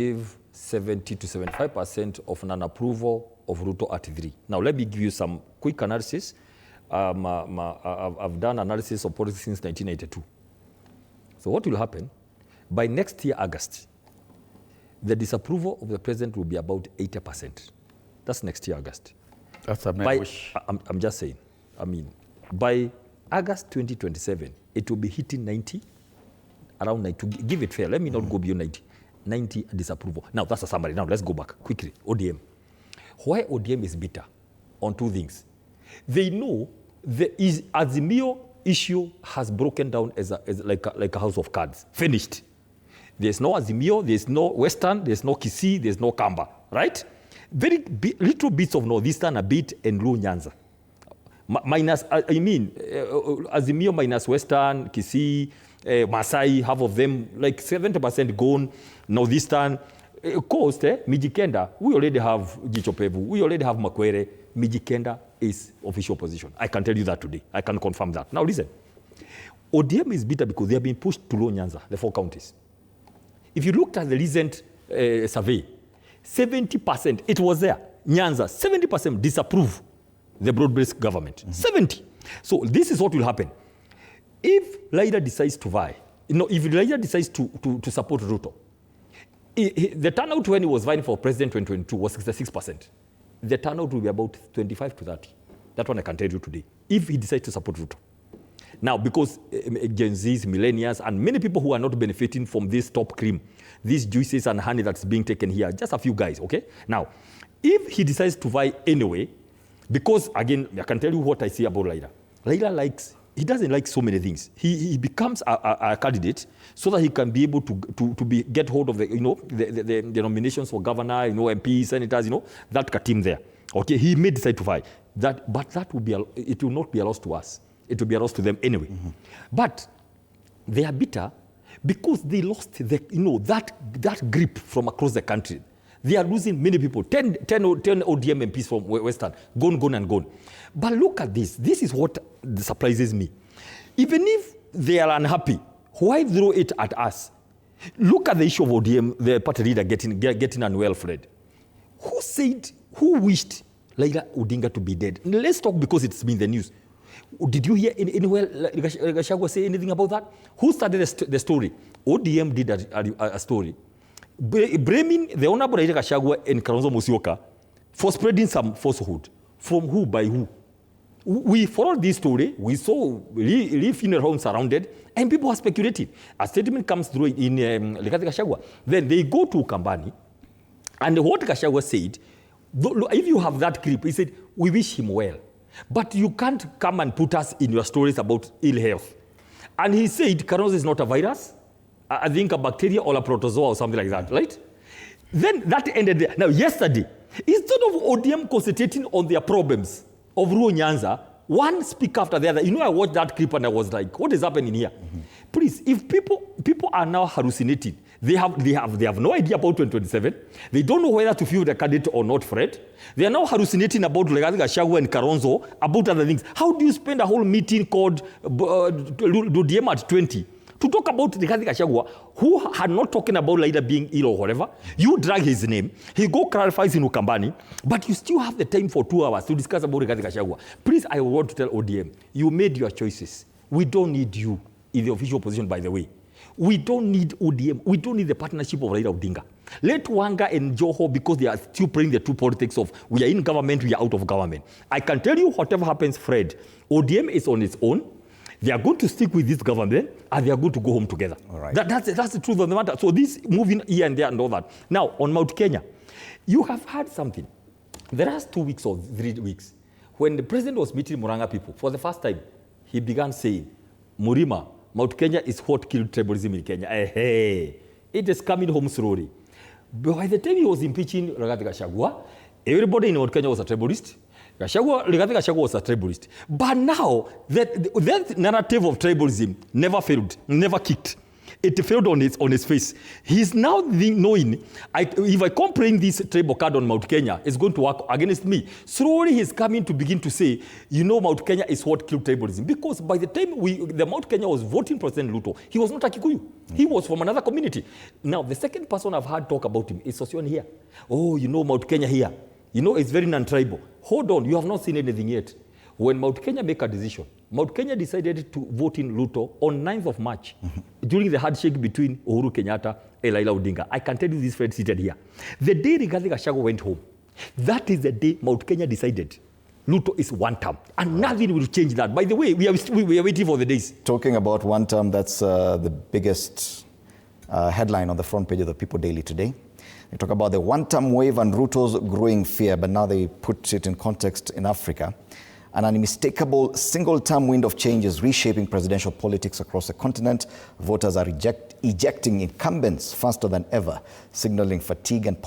give 70 to 75% of non-approval of Ruto at 3. Now, let me give you some quick analysis. I've done analysis of politics since 1982. So what will happen? By next year, August, the disapproval of the president will be about 80%. That's next year, August. That's a wish. I'm just saying. I mean, by August 2027, it will be hitting 90, around 90. To give it fair, let me not go beyond 90. 90 disapproval. Now, that's a summary. Now, let's go back quickly. ODM. Why ODM is bitter on two things. They know the Azimio issue has broken down as like a house of cards. Finished. There's no Azimio, there's no Western, there's no Kisii, there's no Kamba. Right? Very little bits of Northeastern, a bit, and Luo Nyanza. Minus, Azimio minus Western, Kisii, Masai, half of them, like 70% gone, Northeastern. Coast, Mijikenda, we already have GOtv, we already have Makwere. Mijikenda is official position. I can tell you that today. I can confirm that. Now listen, ODM is bitter because they have been pushed to Luo Nyanza, the 4 counties. If you looked at the recent survey, 70%, it was there, Nyanza, 70% disapprove the broad-based government. 70. So this is what will happen. If Raila decides to vie, if Raila decides to support Ruto, the turnout when he was vying for president in 2022 was 66%. The turnout will be about 25 to 30. That one I can tell you today, if he decides to support Ruto. Now, because Gen Zs, millennials, and many people who are not benefiting from this top cream, these juices and honey that's being taken here, just a few guys, okay? Now, if he decides to vie anyway, because again, I can tell you what I see about Raila. Raila he doesn't like so many things. He becomes a candidate so that he can be able to get hold of the nominations for governor, MP, senators, that team there. Okay, he may decide to fight that, but it will not be a loss to us. It will be a loss to them anyway. But they are bitter because they lost that grip from across the country. They are losing many people. 10 ODM MPs from Western, gone and gone. But look at this. This is what surprises me. Even if they are unhappy, why throw it at us? Look at the issue of ODM, the party leader getting unwell, Fred. Who wished Raila Odinga to be dead? Let's talk because it's been the news. Did you hear anywhere Gachagua say anything about that? Who started the story? ODM did a story blaming the Honorable Raila Gachagua and Kalonzo Musyoka for spreading some falsehood. From who, by who? We followed this story. We saw funeral homes surrounded, and people are speculating. A statement comes through in Rigathi Gachagua. Then they go to Kambani, and what Gachagua said, if you have that clip, he said, we wish him well. But you can't come and put us in your stories about ill health. And he said, Kalonzo is not a virus. I think a bacteria or a protozoa or something like that, right? Then that ended there. Now, yesterday, instead of ODM concentrating on their problems of Luo Nyanza, one speak after the other. I watched that clip and I was like, what is happening here? Please, if people are now hallucinating, they have no idea about 2027. They don't know whether to feel the candidate or not, Fred. They are now hallucinating about Rigathi Gachagua and Kalonzo, about other things. How do you spend a whole meeting called ODM at 20? To talk about Rigathi Gachagua, who had not talking about Raila being ill or whatever, you drag his name, he go clarifies in Ukambani, but you still have the time for 2 hours to discuss about Rigathi Gachagua. Please, I want to tell ODM, you made your choices. We don't need you in the official position, by the way. We don't need ODM. We don't need the partnership of Raila Odinga. Let Wanga and Joho, because they are still playing the two politics of we are in government, we are out of government. I can tell you whatever happens, Fred, ODM is on its own. They are going to stick with this government and they are going to go home together. All right. That's the truth of the matter. So this moving here and there and all that. Now, on Mount Kenya, you have had something. The last 2 weeks or 3 weeks, when the president was meeting Muranga people, for the first time, he began saying, Murima, Mount Kenya is what killed tribalism in Kenya. Hey, it is coming home slowly. But by the time he was impeaching Rigathi Gachagua, everybody in Mount Kenya was a tribalist. Rigathi Gachagua was a tribalist. But now, that narrative of tribalism never failed, never kicked. It failed on his face. He's now knowing, if I come playing this tribal card on Mount Kenya, it's going to work against me. Slowly he's coming to begin to say, you know, Mount Kenya is what killed tribalism. Because by the time the Mount Kenya was voting President Ruto, he was not a Kikuyu. He was from another community. Now, the second person I've heard talk about him is Sosion here. Oh, you know, Mount Kenya here. You know, it's very non-tribal. Hold on, you have not seen anything yet. When Mount Kenya make a decision, Mount Kenya decided to vote in Ruto on 9th of March during the handshake between Uhuru Kenyatta and Raila Odinga. I can tell you this friend seated here. The day Gachagua went home, that is the day Mount Kenya decided Ruto is one term, and nothing will change that. By the way, we are waiting for the days. Talking about one term, that's the biggest headline on the front page of the People Daily today. They talk about the one-term wave and Ruto's growing fear, but now they put it in context in Africa. An unmistakable single-term wind of change is reshaping presidential politics across the continent. Voters are ejecting incumbents faster than ever, signaling fatigue and